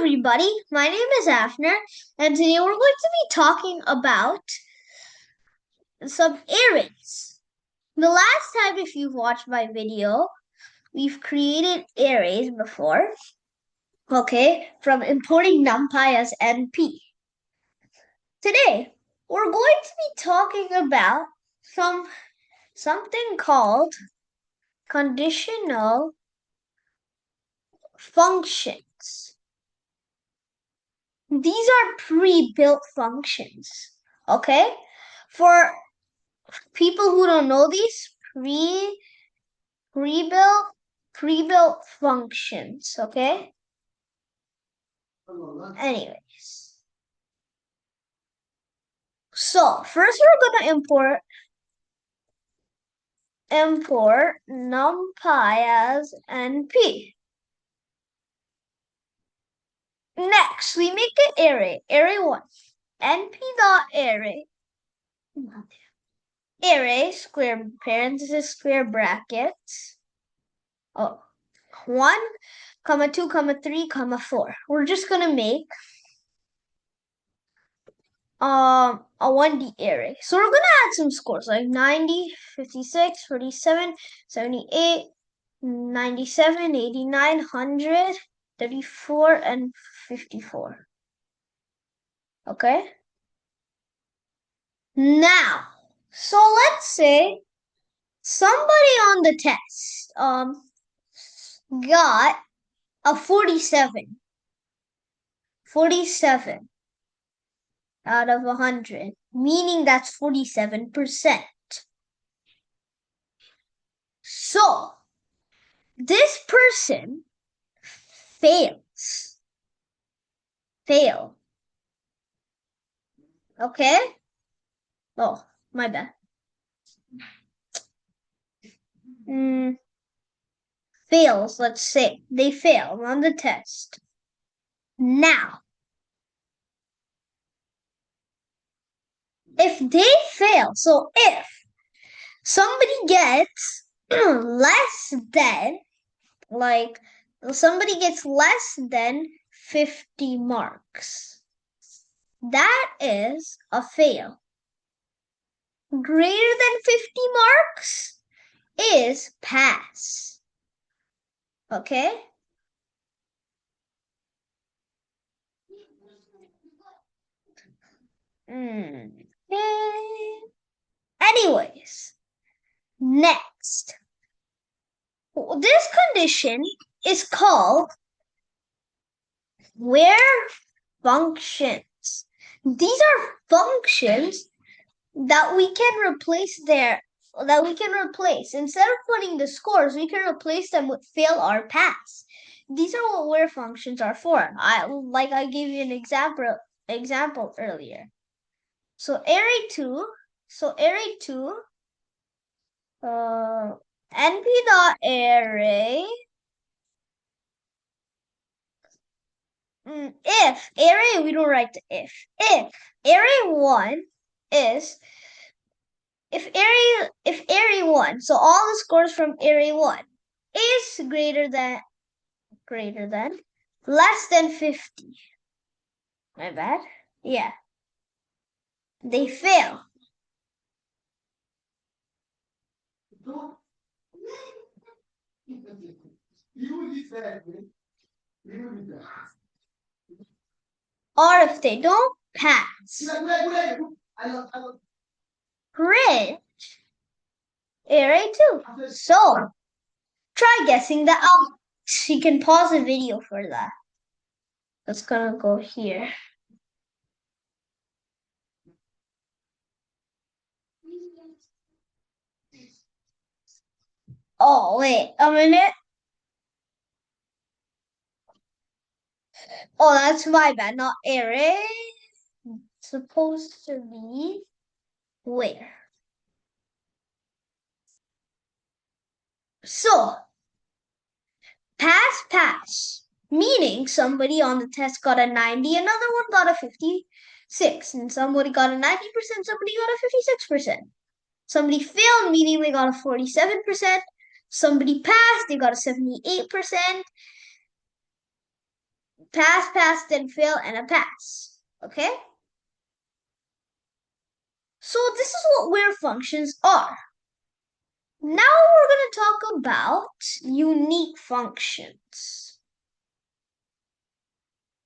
everybody, my name is Afner, and today we're going to be talking about some arrays. The last time, if you've watched my video, we've created arrays before, okay, from importing NumPy as NP. Today, we're going to be talking about something called conditional functions. These are pre-built functions, okay? For people who don't know these, pre-built functions, okay? Anyways. So, first we're going to import NumPy as NP. Next, we make an array 1, np.array, array, square parenthesis, square brackets, 1, comma 2, comma 3, comma 4. We're just gonna make a 1D array. So we're gonna add some scores like 90, 56, 47, 78, 97, 89, 100, 34, and 54. Okay? Now, so let's say somebody on the test got a 47 out of 100, meaning that's 47%. So this person fails. Okay? Oh, my bad. Fails, let's say. They fail on the test. Now, if they fail, so if somebody gets less than, like, somebody gets less than 50 marks, that is a fail. Greater than 50 marks is pass. Okay? Okay. Anyways, next. This condition is called where functions. These are functions that we can replace instead of putting the scores, we can replace them with fail or pass. These are what where functions are for. I gave you an example earlier. So array 2, np.array, if array, we don't write the if array 1 is, if array 1, so all the scores from array 1 is greater than, less than 50. My bad. Yeah. They fail. Or if they don't pass. Print array 2. So, try guessing that out. You can pause the video for that. That's gonna go here. Oh, wait a minute. Oh, that's my bad. Not array. It's supposed to be where. So, pass. Meaning somebody on the test got a 90, another one got a 56, and somebody got a 90%, somebody got a 56%. Somebody failed, meaning they got a 47%. Somebody passed, they got a 78%. pass, pass, then fail, and a pass. Okay? So this is what where functions are. Now we're going to talk about unique functions.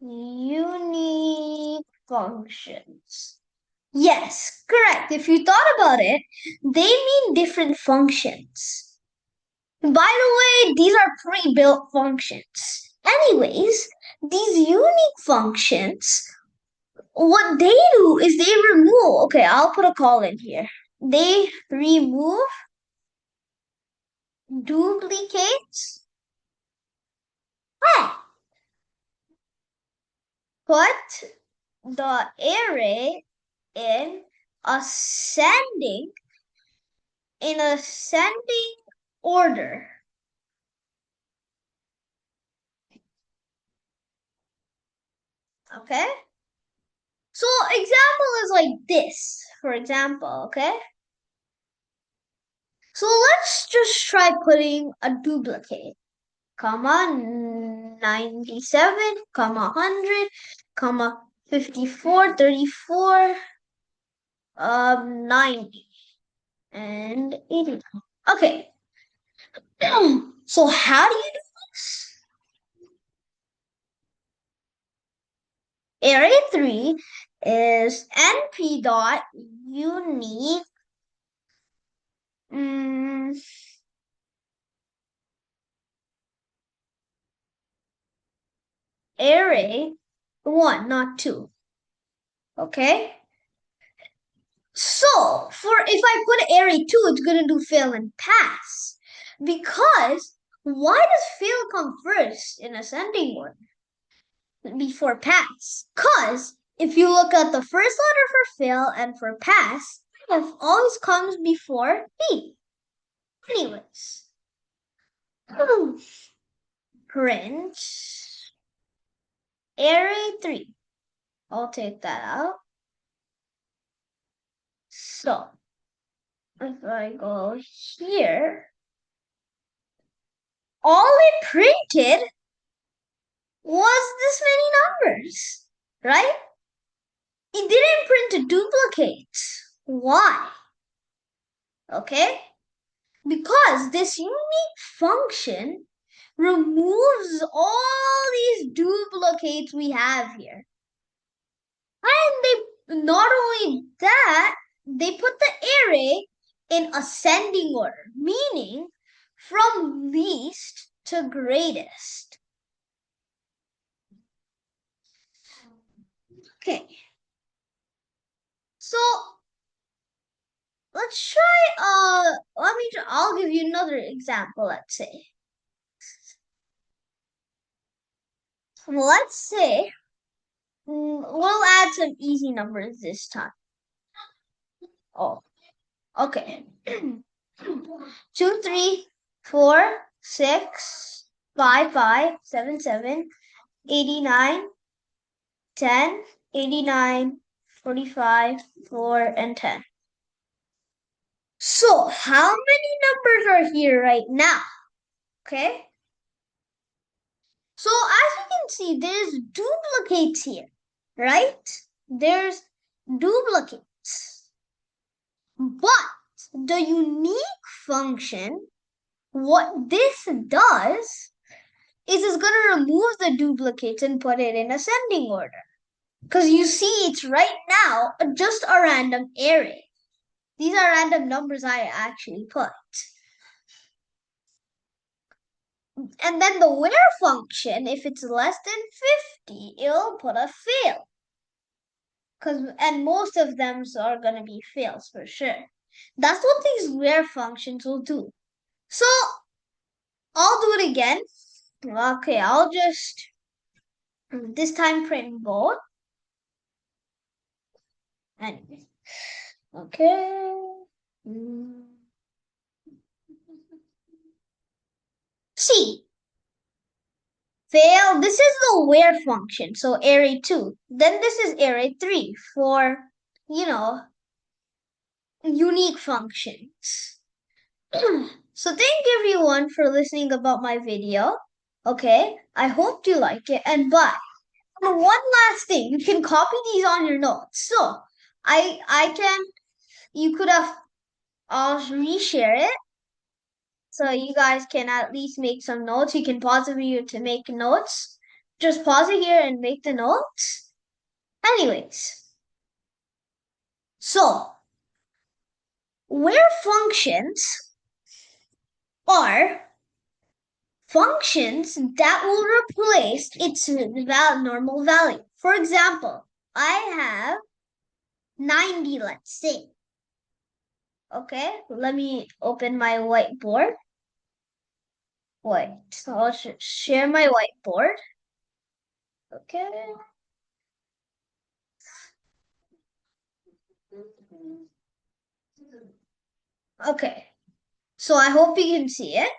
Unique functions. Yes, correct. If you thought about it, they mean different functions. By the way, these are pre-built functions. Anyways, these unique functions, what they do is they remove, okay, I'll put a call in here. They remove duplicates. Hey, put the array in ascending ascending order. Okay? So example is like this, for example, okay? So let's just try putting a duplicate, comma 97, comma 100, comma 54, 34, 90, and 80. Okay. So how do you do this? Array 3 is np dot unique array 1, not 2. Okay? So, for if I put array 2, it's going to do fail and pass. Because why does fail come first in ascending order before pass? Because if you look at the first letter for fail and for pass, F always comes before P. Anyways, print array 3. I'll take that out. So, if I go here, all it printed was this many numbers, right? It didn't print a duplicate. Why? Okay? Because this unique function removes all these duplicates we have here. And they not only that, they put the array in ascending order, meaning from least to greatest. Okay. So let's try I'll give you another example, let's say. Let's say we'll add some easy numbers this time. Oh, okay. 2, 3, 4, 6, 5, 5, 7, 7, 89, 10, 89, 45, 4, and 10. So, how many numbers are here right now? Okay. So, as you can see, there's duplicates here, right? There's duplicates. But the unique function, what this does is it's going to remove the duplicates and put it in ascending order. Because you see, it's right now just a random array. These are random numbers I actually put. And then the where function, if it's less than 50, it'll put a fail. And most of them are going to be fails for sure. That's what these where functions will do. So I'll do it again. Okay, I'll just this time print both. Anyway, okay. See, fail. This is the where function. So array 2. Then this is array 3 for, unique functions. So thank everyone for listening about my video. Okay, I hope you like it. And but one last thing, you can copy these on your notes. So I can you could have I'll reshare it so you guys can at least make some notes. You can pause the video to make notes. Just pause it here and make the notes. Anyways, so where functions are functions that will replace its normal value. For example, I have 90, let's say. Okay, let me open my whiteboard. Wait, so I'll share my whiteboard. Okay. Okay, so I hope you can see it.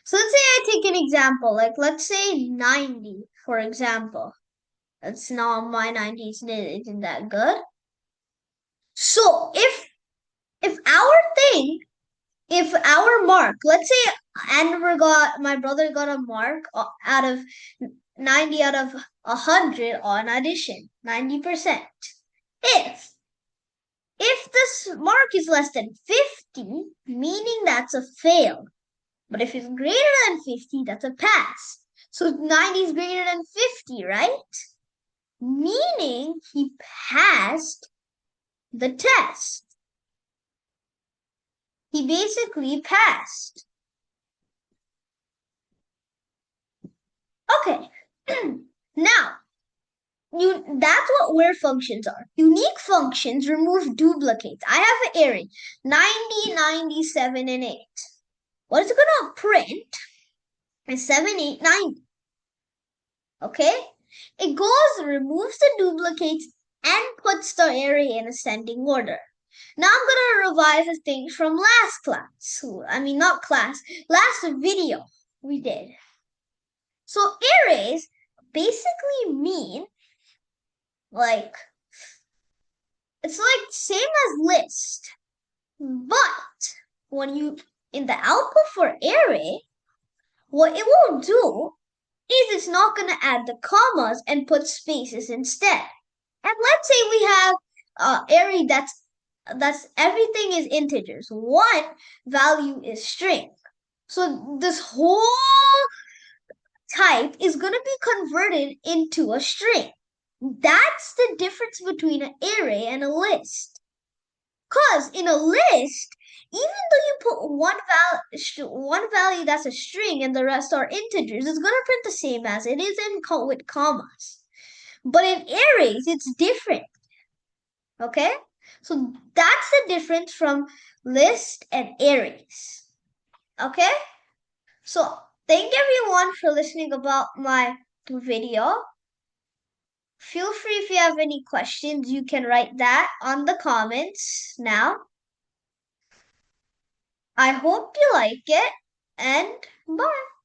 So let's say I take an example, like let's say 90, for example. That's not my 90 isn't that good. So if our thing, if our mark, let's say my brother got a mark out of 90 out of 100 on addition, 90%. If this mark is less than 50, meaning that's a fail. But if it's greater than 50, that's a pass. So 90 is greater than 50, right? Meaning he passed the test. He basically passed. Okay. Now, that's what where functions are. Unique functions remove duplicates. I have an array 90, 97, and 8. What it's going to print is 7, 8, 90. Okay? It goes, removes the duplicates, and puts the array in ascending order. Now I'm going to revise the things from last class. I mean, not class, last video we did. So arrays basically mean like, it's like same as list. But when you, in the output for array, what it will do is it's not going to add the commas and put spaces instead. And let's say we have array that's everything is integers. One value is string. So this whole type is going to be converted into a string. That's the difference between an array and a list. Because in a list, even though you put one value that's a string and the rest are integers, it's going to print the same as it is with commas. But in arrays, it's different. Okay? So that's the difference from list and arrays. Okay? So thank everyone for listening about my video. Feel free if you have any questions, you can write that on the comments now. I hope you like it and bye.